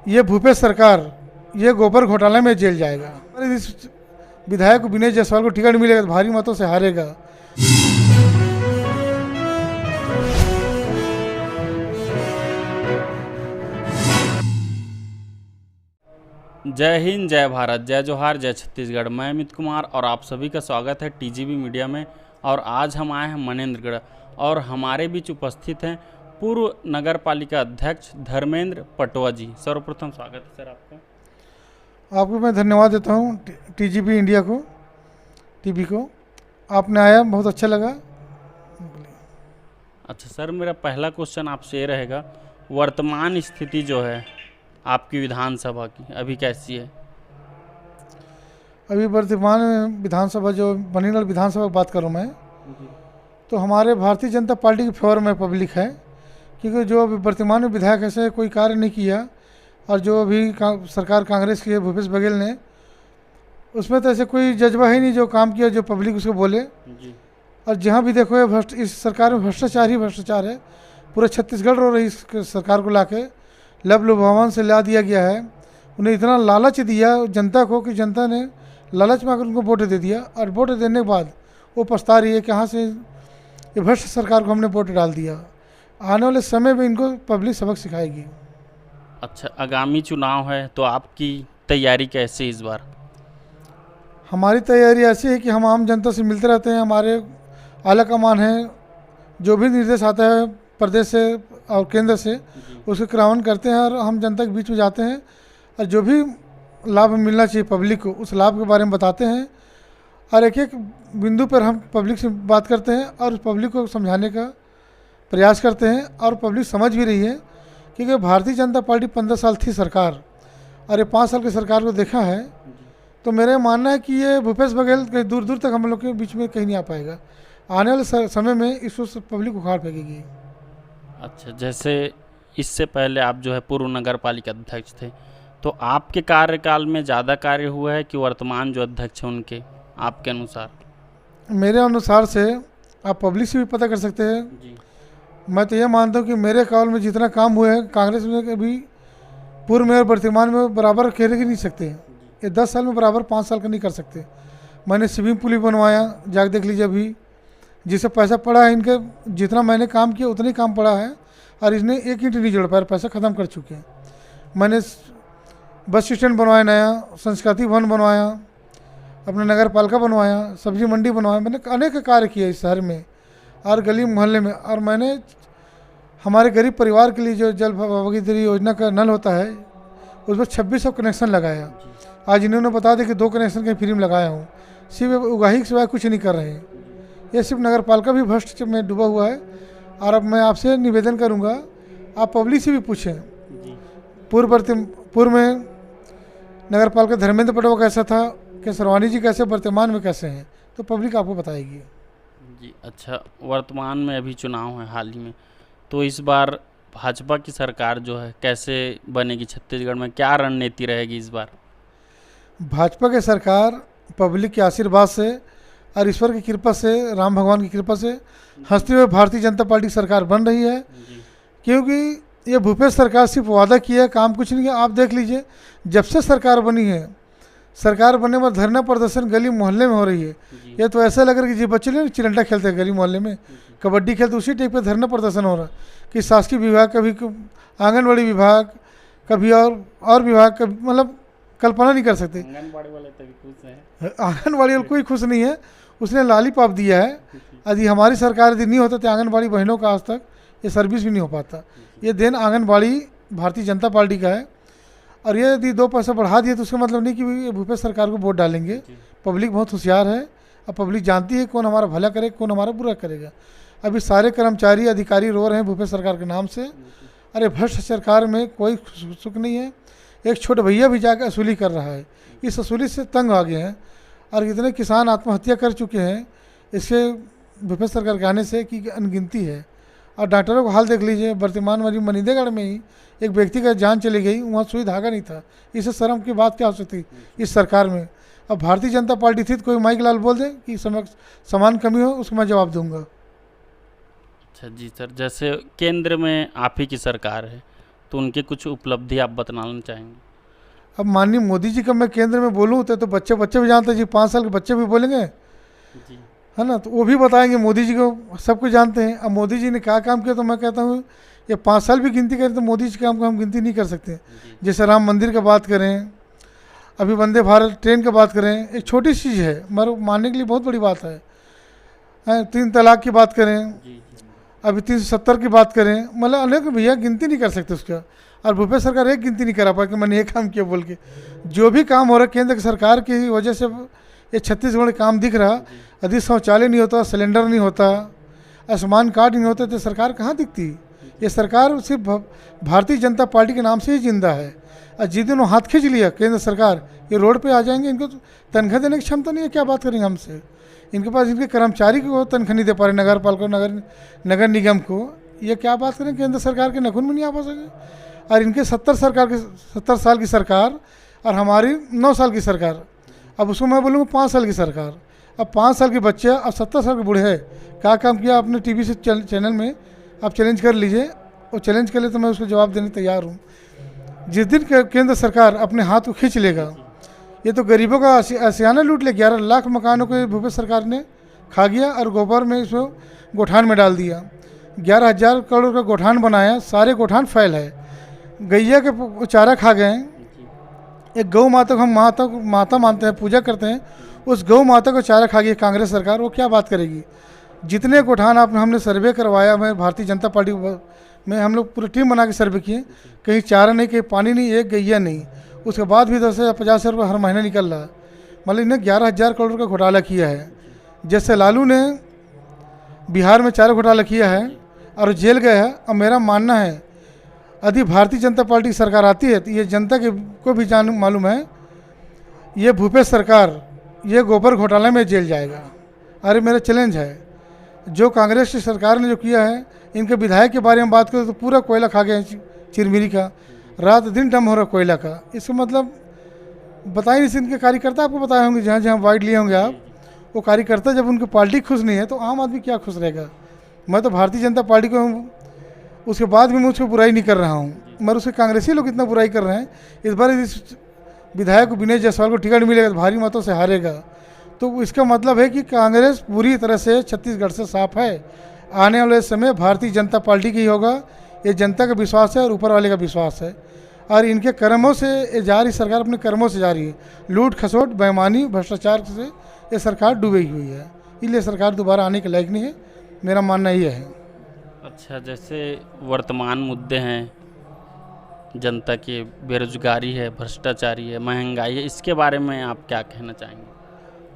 ये भूपेश सरकार ये गोबर घोटाला में जेल जाएगा। अरे इस विधायक विनय जायसवाल को टिकट मिलेगा तो भारी मतों से हारेगा। जय हिंद, जय भारत, जय जोहार, जय छत्तीसगढ़। मैं अमित कुमार और आप सभी का स्वागत है टीजीबी मीडिया में। और आज हम आए हैं मनेन्द्रगढ़ और हमारे बीच उपस्थित हैं पूर्व नगर पालिका अध्यक्ष धर्मेंद्र पटवा जी। सर्वप्रथम स्वागत है सर आपका। आपको मैं धन्यवाद देता हूँ टीजीबी इंडिया को, टीवी को। आपने आया, बहुत अच्छा लगा। अच्छा सर, मेरा पहला क्वेश्चन आपसे ये रहेगा, वर्तमान स्थिति जो है आपकी विधानसभा की अभी कैसी है? अभी वर्तमान में विधानसभा जो मनेन्द्रगढ़ विधानसभा की बात करूँ मैं, तो हमारे भारतीय जनता पार्टी के फेवर में पब्लिक है, क्योंकि जो अभी वर्तमान में विधायक ऐसे कोई कार्य नहीं किया, और जो अभी सरकार कांग्रेस की है भूपेश बघेल ने, उसमें तो ऐसे कोई जज्बा ही नहीं जो काम किया जो पब्लिक उसको बोले। जी। और जहाँ भी देखो ये इस सरकार में भ्रष्टाचार ही भ्रष्टाचार है। पूरे छत्तीसगढ़ रो रही इस सरकार को लाके लब लुभावन से ला दिया गया है। उन्हें इतना लालच दिया जनता को कि जनता ने लालच में आकर उनको वोट दे दिया, और वोट देने के बाद वो पछता रही है कि कहाँ से ये भ्रष्ट सरकार को हमने वोट डाल दिया। आने वाले समय में इनको पब्लिक सबक सिखाएगी। अच्छा, आगामी चुनाव है तो आपकी तैयारी कैसे इस बार? हमारी तैयारी ऐसी है कि हम आम जनता से मिलते रहते हैं। हमारे आला कमान है, जो भी निर्देश आता है प्रदेश से और केंद्र से, उसके क्रियान्वयन करते हैं और हम जनता के बीच में जाते हैं, और जो भी लाभ मिलना चाहिए पब्लिक को उस लाभ के बारे में बताते हैं। और एक एक बिंदु पर हम पब्लिक से बात करते हैं और पब्लिक को समझाने का प्रयास करते हैं, और पब्लिक समझ भी रही है। क्योंकि भारतीय जनता पार्टी 15 साल थी सरकार, और ये 5 साल की सरकार को देखा है, तो मेरा मानना है कि ये भूपेश बघेल कहीं दूर दूर तक हम लोग के बीच में कहीं नहीं आ पाएगा। आने वाले समय में इसको पब्लिक उखाड़ फेंकेगी। अच्छा, जैसे इससे पहले आप जो है पूर्व नगर पालिका अध्यक्ष थे, तो आपके कार्यकाल में ज़्यादा कार्य हुआ है कि वर्तमान जो अध्यक्ष हैं उनके, आपके अनुसार? मेरे अनुसार से आप पब्लिक से भी पता कर सकते हैं। जी। मैं तो ये मानता हूँ कि मेरे काल में जितना काम हुए हैं कांग्रेस में कभी पूर्व में और वर्तमान में बराबर खेल ही नहीं सकते। ये 10 साल में बराबर 5 साल का नहीं कर सकते। मैंने स्विमिंग पूल भी बनवाया, जाके देख लीजिए। अभी जिससे पैसा पड़ा है, इनके जितना मैंने काम किया उतना ही काम पड़ा है, और इसने एक ईंट नहीं जोड़ पाया, पैसा ख़त्म कर चुके हैं। मैंने बस स्टैंड बनवाया, नया संस्कृति भवन बनवाया, अपना नगर पालिका बनवाया, सब्जी मंडी बनवाया। मैंने अनेक कार्य किए इस शहर में और गली मोहल्ले में। और मैंने हमारे गरीब परिवार के लिए जो जल भागीदारी योजना का नल होता है, उसमें 2600 कनेक्शन लगाया। आज इन्होंने बता दिया कि 2 कनेक्शन कहीं फ्री में लगाया हूँ। सिर्फ उगाही के सिवाय कुछ नहीं कर रहे हैं। ये सिर्फ नगर पालिका भी भ्रष्ट में डूबा हुआ है। और अब मैं आपसे निवेदन करूँगा, आप पब्लिक से भी पूछें पूर्व में नगर पालिका धर्मेंद्र पटवा कैसा था, कि सरवानी जी कैसे, वर्तमान में कैसे हैं, तो पब्लिक आपको बताएगी। जी। अच्छा, वर्तमान में अभी चुनाव है हाल ही में, तो इस बार भाजपा की सरकार जो है कैसे बनेगी छत्तीसगढ़ में? क्या रणनीति रहेगी इस बार? भाजपा की सरकार पब्लिक के आशीर्वाद से और ईश्वर की कृपा से, राम भगवान की कृपा से हंसते हुए भारतीय जनता पार्टी की सरकार बन रही है। क्योंकि ये भूपेश सरकार सिर्फ वादा किया है, काम कुछ नहीं किया। आप देख लीजिए, जब से सरकार बनी है, सरकार बनने में धरना प्रदर्शन गली मोहल्ले में हो रही है। ये तो ऐसा लग रहा है कि जी बच्चे लोग चिरंटा खेलते हैं गली मोहल्ले में, कबड्डी खेलते, उसी टाइप पे धरना प्रदर्शन हो रहा है कि शासकीय विभाग, कभी आंगनबाड़ी विभाग, कभी और विभाग, कभी मतलब कल्पना नहीं कर सकते। आंगनबाड़ी वाले तभी खुश हैं। आंगनबाड़ी वाले कोई खुश नहीं है, उसने लॉलीपॉप दिया है। यदि हमारी सरकार यदि नहीं होता तो आंगनबाड़ी बहनों का आज तक ये सर्विस भी नहीं हो पाता। ये देन आंगनबाड़ी भारतीय जनता पार्टी का है। और ये यदि 2 पैसा बढ़ा दिए तो उसका मतलब नहीं कि भूपेश सरकार को वोट डालेंगे। पब्लिक बहुत होशियार है, और पब्लिक जानती है कौन हमारा भला करेगा, कौन हमारा बुरा करेगा। अभी सारे कर्मचारी अधिकारी रो रहे हैं भूपेश सरकार के नाम से। अरे भ्रष्ट सरकार में कोई सुख नहीं है। एक छोटे भैया भी जाकर वसूली कर रहा है, इस वसूली से तंग आ गए हैं। और कितने किसान आत्महत्या कर चुके हैं इससे भूपेश सरकार के आने से कि अनगिनती है। और डॉक्टरों को हाल देख लीजिए, वर्तमान में मनेन्द्रगढ़ में ही एक व्यक्ति का जान चली गई, वहाँ सुई धागा नहीं था। इससे शर्म की बात क्या हो सकती इस सरकार में? अब भारतीय जनता पार्टी थी तो कोई माइक लाल बोल दे कि समान कमी हो, उसको मैं जवाब दूंगा। अच्छा जी सर, जैसे केंद्र में आप ही की सरकार है, तो उनके कुछ उपलब्धि आप बतलाना चाहेंगे? अब माननीय मोदी जी का मैं केंद्र में बोलूँ तो बच्चे भी जानते हैं जी, 5 साल के बच्चे भी बोलेंगे, जी है ना, तो वो भी बताएंगे मोदी जी को, सब कुछ जानते हैं। अब मोदी जी ने क्या काम किया, तो मैं कहता हूँ ये 5 साल भी गिनती करें तो मोदी जी के काम को हम गिनती नहीं कर सकते। जैसे राम मंदिर का बात करें, अभी वंदे भारत ट्रेन का बात करें, एक छोटी चीज़ है मगर मानने के लिए बहुत बड़ी बात है। 3 तलाक की बात करें, अभी 370 की बात करें, मतलब अनेक भैया गिनती नहीं कर सकते उसका। और भूपेश सरकार एक गिनती नहीं करा पाई कि मैंने ये काम किया बोल के। जो भी काम हो रहा है केंद्र की सरकार की वजह से ये छत्तीसगढ़ में काम दिख रहा। यदि शौचालय नहीं होता, सिलेंडर नहीं होता, आयुष्मान कार्ड नहीं होते तो सरकार कहाँ दिखती। ये सरकार सिर्फ भारतीय जनता पार्टी के नाम से ही जिंदा है। और जिस दिन वो हाथ खींच लिया केंद्र सरकार, ये रोड पे आ जाएंगे। इनको तो तनख्वाह देने की क्षमता नहीं है, क्या बात करेंगे हमसे। इनके पास इनके कर्मचारी को तनख्वाह नहीं दे पा रहे, नगर पालिका नगर निगम को, ये क्या बात करें। केंद्र सरकार के नखून में नहीं आ पा सके। और इनके 70 साल की सरकार और हमारी 9 साल की सरकार, अब उसको मैं बोलूँगा 5 साल की सरकार। अब 5 साल के बच्चे और 70 साल के बूढ़े हैं, क्या काम किया आपने टीवी से चैनल में, आप चैलेंज कर लीजिए। और चैलेंज कर ले तो मैं उसको जवाब देने तैयार हूँ। जिस दिन केंद्र सरकार अपने हाथ को खींच लेगा, ये तो गरीबों का आशियाना लूट ले। 11 लाख मकानों को भूपेश सरकार ने खा गया और गोबर में इसको गोठान में डाल दिया। 11,000 करोड़ का गोठान बनाया, सारे गोठान फैल है। गैया के चारा खा गए। एक गौ माता को हम माता मानते हैं, पूजा करते हैं, उस गौ माता को चारा खा गई कांग्रेस सरकार। वो क्या बात करेगी। जितने गोठान हमने सर्वे करवाया, मैं भारतीय जनता पार्टी में हम लोग पूरी टीम बना के सर्वे किए, कहीं चारा नहीं, कहीं पानी नहीं, एक गैया नहीं। उसके बाद भी 10 या 50 रुपये हर महीने निकल रहा है। मतलब इन्हें 11,000 करोड़ का घोटाला किया है। जैसे लालू ने बिहार में चारा घोटाला किया है और जेल गए हैं। अब मेरा मानना है यदि भारतीय जनता पार्टी की सरकार आती है तो ये जनता को भी मालूम है, ये भूपेश सरकार ये गोबर घोटाला में जेल जाएगा। अरे मेरा चैलेंज है, जो कांग्रेस की सरकार ने जो किया है, इनके विधायक के बारे में बात करें तो पूरा कोयला खा गए चिरमिरी का, रात दिन डम हो रहा कोयला का। इसका मतलब बताइए नहीं, इनके कार्यकर्ता आपको बताए होंगे, जहाँ जहाँ वाइड लिए होंगे आप, वो कार्यकर्ता जब उनकी पार्टी खुश नहीं है तो आम आदमी क्या खुश रहेगा। मैं तो भारतीय जनता पार्टी को उसके बाद भी मैं उसको बुराई नहीं कर रहा हूँ, मगर उसके कांग्रेसी लोग इतना बुराई कर रहे हैं। इस बार इस विधायक को विनय जायसवाल को टिकट मिलेगा तो भारी मतों से हारेगा। तो इसका मतलब है कि कांग्रेस पूरी तरह से छत्तीसगढ़ से साफ है। आने वाले समय भारतीय जनता पार्टी की ही होगा, ये जनता का विश्वास है और ऊपर वाले का विश्वास है। और इनके कर्मों से ये जा रही सरकार, अपने कर्मों से जा रही है। लूट खसोट बेईमानी भ्रष्टाचार से ये सरकार डूबी हुई है, इसलिए सरकार दोबारा आने के लायक नहीं है, मेरा मानना ये है। अच्छा, जैसे वर्तमान मुद्दे हैं जनता की, बेरोजगारी है, भ्रष्टाचारी है, महंगाई है, इसके बारे में आप क्या कहना चाहेंगे?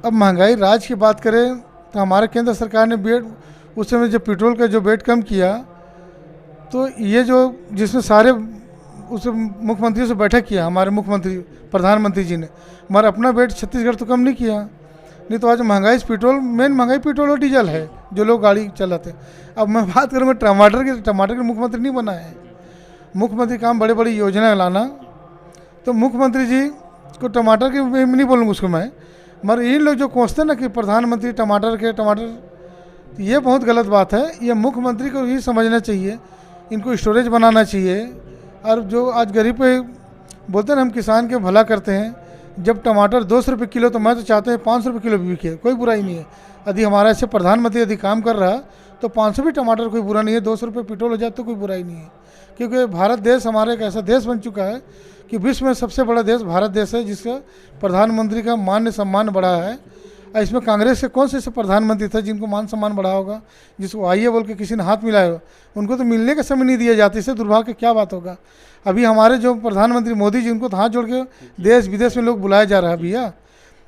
अब महंगाई राज की बात करें तो हमारे केंद्र सरकार ने बेट उस समय जो पेट्रोल का जो बेट कम किया, तो ये जो जिसमें सारे उस मुख्यमंत्री से बैठक किया हमारे मुख्यमंत्री प्रधानमंत्री जी ने, मगर अपना बेट छत्तीसगढ़ तो कम नहीं किया। नहीं तो आज महंगाई पेट्रोल, मेन महंगाई पेट्रोल और डीजल है जो लोग गाड़ी चलाते हैं। अब मैं बात करूँगा टमाटर के मुख्यमंत्री नहीं बना है। मुख्यमंत्री काम बड़े बड़ी योजना लाना, तो मुख्यमंत्री जी को टमाटर के नहीं बोलूँगा उसको मैं, मगर इन लोग जो कोसते ना कि प्रधानमंत्री टमाटर, ये बहुत गलत बात है। ये मुख्यमंत्री को ही समझना चाहिए, इनको स्टोरेज बनाना चाहिए। और जो आज गरीब पे बोलते हैं ना हम किसान के भला करते हैं, जब टमाटर 200 रुपये किलो, तो मैं तो चाहते हैं 500 रुपये किलो भी बिके, कोई बुराई नहीं है। यदि हमारा ऐसे प्रधानमंत्री यदि काम कर रहा तो 500 भी टमाटर कोई बुरा नहीं है, 200 रुपये पेट्रोल हो जाए तो कोई बुराई नहीं है। क्योंकि भारत देश हमारा एक ऐसा देश बन चुका है कि विश्व में सबसे बड़ा देश भारत देश है, जिसका प्रधानमंत्री का मान सम्मान बढ़ा है। इसमें कांग्रेस के कौन से ऐसे प्रधानमंत्री थे जिनको मान सम्मान बढ़ा होगा, जिसको आइए बोल के किसी ने हाथ मिलाया, उनको तो मिलने का समय नहीं दिया जाता। इससे दुर्भाग्य क्या बात होगा। अभी हमारे जो प्रधानमंत्री मोदी जी, उनको तो हाथ जोड़ के देश विदेश में लोग बुलाया जा रहा है भैया।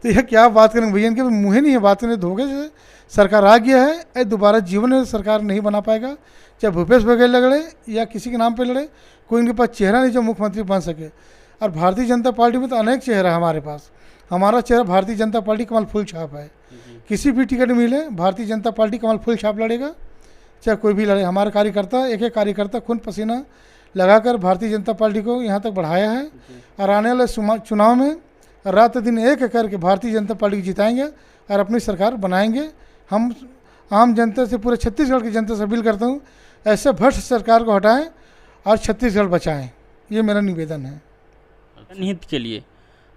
तो यह क्या बात करेंगे भैया, इनके मुँह नहीं है बात करने। धोखे से सरकार आ गया है, दोबारा जीवन में सरकार नहीं बना पाएगा। चाहे भूपेश बघेल लड़े या किसी के नाम पर लड़े, कोई इनके पास चेहरा नहीं जो मुख्यमंत्री बन सके। और भारतीय जनता पार्टी में तो अनेक चेहरा है हमारे पास। हमारा चेहरा भारतीय जनता पार्टी कमल फूल छाप है। किसी भी टिकट मिले भारतीय जनता पार्टी कमल फूल छाप लड़ेगा, चाहे कोई भी लड़े। हमारे कार्यकर्ता एक कार्यकर्ता खून पसीना लगाकर भारतीय जनता पार्टी को यहाँ तक बढ़ाया है। और आने वाले चुनाव में रात दिन एक करके भारतीय जनता पार्टी को जिताएंगे और अपनी सरकार बनाएंगे। हम आम जनता से, पूरे छत्तीसगढ़ की जनता से अपील करता हूँ, ऐसे भ्रष्ट सरकार को हटाएं और छत्तीसगढ़ बचाएं। ये मेरा निवेदन है। जनहित के लिए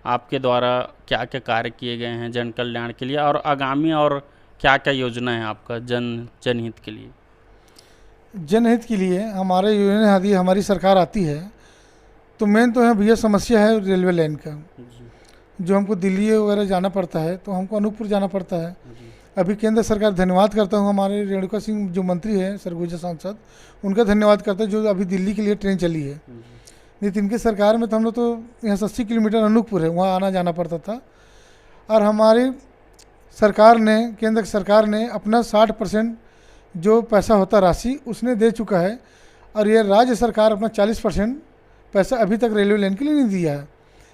आपके द्वारा क्या क्या कार्य किए गए हैं जन कल्याण के लिए, और आगामी और क्या क्या योजना है आपका जनहित के लिए? जनहित के लिए हमारे योजना यदि हमारी सरकार आती है तो मेन तो है भैया समस्या है रेलवे लाइन का, जो हमको दिल्ली वगैरह जाना पड़ता है तो हमको अनूपपुर जाना पड़ता है। अभी केंद्र सरकार, धन्यवाद करता हूँ हमारे रेणुका सिंह जो मंत्री है सरगुजा सांसद, उनका धन्यवाद करता है जो अभी दिल्ली के लिए ट्रेन चली है। नहीं तो इनकी सरकार में तो हम लोग तो यहाँ से 80 किलोमीटर अनूपपुर है, वहाँ आना जाना पड़ता था। और हमारी सरकार ने, केंद्र सरकार ने अपना 60% जो पैसा होता राशि उसने दे चुका है, और ये राज्य सरकार अपना 40% पैसा अभी तक रेलवे लाइन के लिए नहीं दिया है।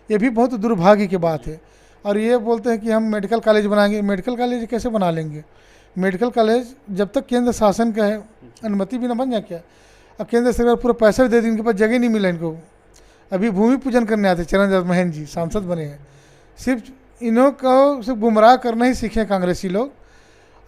ये भी बहुत दुर्भाग्य की बात है। और ये बोलते हैं कि हम मेडिकल कॉलेज बनाएंगे। मेडिकल कॉलेज कैसे बना लेंगे? मेडिकल कॉलेज जब तक केंद्र शासन का है अनुमति भी ना बन जाए क्या? अब केंद्र सरकार पूरा पैसा भी दे दी, इनके पास जगह नहीं मिला इनको। अभी भूमि पूजन करने आते चरणदास महन जी सांसद बने हैं, सिर्फ इन्हों को सिर्फ गुमराह करना ही सीखे कांग्रेसी लोग।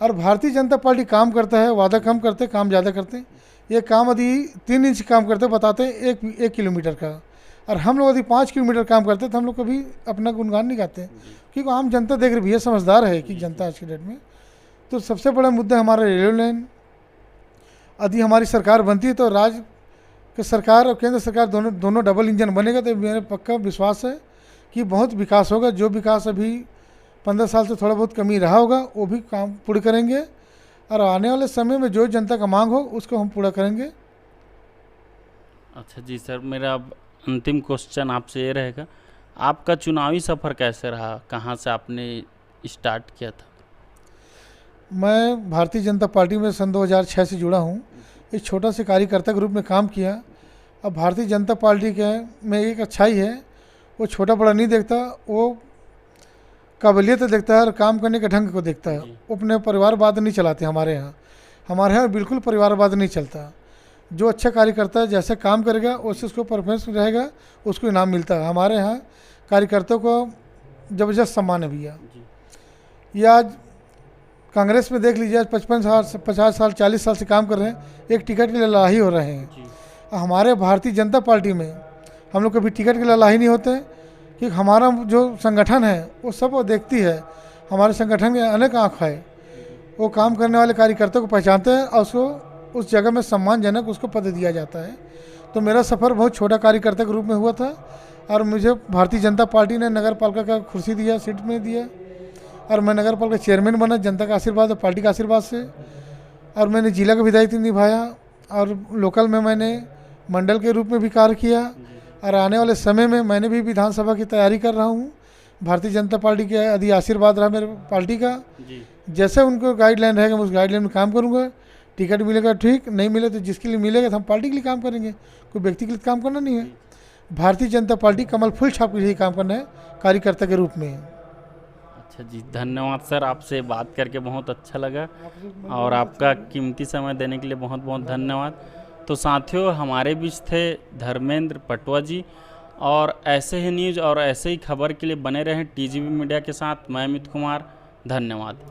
और भारतीय जनता पार्टी काम करता है, वादा कम करते काम ज़्यादा करते हैं। ये काम यदि 3 इंच काम करते बताते हैं 1 किलोमीटर का, और हम लोग यदि 5 किलोमीटर काम करते तो हम लोग कभी अपना गुणगान नहीं गाते, क्योंकि आम जनता देख रही भैया, समझदार है कि जनता आज की डेट में। तो सबसे बड़ा मुद्दा हमारा रेलवे लाइन। यदि हमारी सरकार बनती है तो राज्य की सरकार और केंद्र सरकार दोनों डबल इंजन बनेगा, तो मेरा पक्का विश्वास है कि बहुत विकास होगा। जो विकास अभी 15 साल से थोड़ा बहुत कमी रहा होगा वो भी काम पूरे करेंगे, और आने वाले समय में जो जनता का मांग हो उसको हम पूरा करेंगे। अच्छा जी सर, मेरा अब अंतिम क्वेश्चन आपसे ये रहेगा, आपका चुनावी सफ़र कैसे रहा? कहाँ से आपने स्टार्ट किया था? मैं भारतीय जनता पार्टी में सन 2006 से जुड़ा हूँ। एक छोटा से कार्यकर्ता के रूप में काम किया। अब भारतीय जनता पार्टी के में एक अच्छाई है, वो छोटा बड़ा नहीं देखता, वो काबिलियत देखता है और काम करने के ढंग को देखता है। वो अपने परिवारवाद नहीं चलाते। हमारे यहाँ बिल्कुल परिवारवाद नहीं चलता। जो अच्छा कार्यकर्ता है जैसे काम करेगा उससे उसको परफॉर्मेंस रहेगा, उसको इनाम मिलता है। हमारे यहाँ कार्यकर्ताओं को जबरदस्त सम्मान है भैया। ये आज कांग्रेस में देख लीजिए, आज 55 साल 50 साल 40 साल से काम कर रहे हैं, एक टिकट के लिए लड़ाई हो रहे हैं। हमारे भारतीय जनता पार्टी में हम लोग कभी टिकट के लिए लड़ाई नहीं होते, क्योंकि हमारा जो संगठन है वो सब वो देखती है। हमारे संगठन में अनेक आँख है, वो काम करने वाले कार्यकर्ताओं को पहचानते हैं और उसको उस जगह में सम्मानजनक उसको पद दिया जाता है। तो मेरा सफ़र बहुत छोटा कार्यकर्ता के रूप में हुआ था, और मुझे भारतीय जनता पार्टी ने नगर पालिका का कुर्सी दिया, सीट में दिया, और मैं नगर पालिका चेयरमैन बना, जनता का आशीर्वाद और पार्टी का आशीर्वाद से। और मैंने जिला का विधायक निभाया, और लोकल में मैंने मंडल के रूप में भी कार्य किया। और आने वाले समय में मैंने भी विधानसभा की तैयारी कर रहा हूँ। भारतीय जनता पार्टी के यदि आशीर्वाद रहा मेरे पार्टी का, जैसे उनको गाइडलाइन रहेगा मैं उस गाइडलाइन में काम करूँगा। टिकट मिलेगा ठीक, नहीं मिले तो जिसके लिए मिलेगा तो हम पार्टी के लिए काम करेंगे, कोई व्यक्ति के लिए काम करना नहीं है। भारतीय जनता पार्टी कमल फूल छाप के लिए काम करना है, कार्यकर्ता के रूप में। अच्छा जी, धन्यवाद सर, आपसे बात करके बहुत अच्छा लगा, और आपका कीमती समय देने के लिए बहुत बहुत धन्यवाद। तो साथियों, हमारे बीच थे धर्मेंद्र पटवा जी, और ऐसे ही न्यूज़ और ऐसे ही खबर के लिए बने रहें टीजीबी मीडिया के साथ। मैं अमित कुमार, धन्यवाद।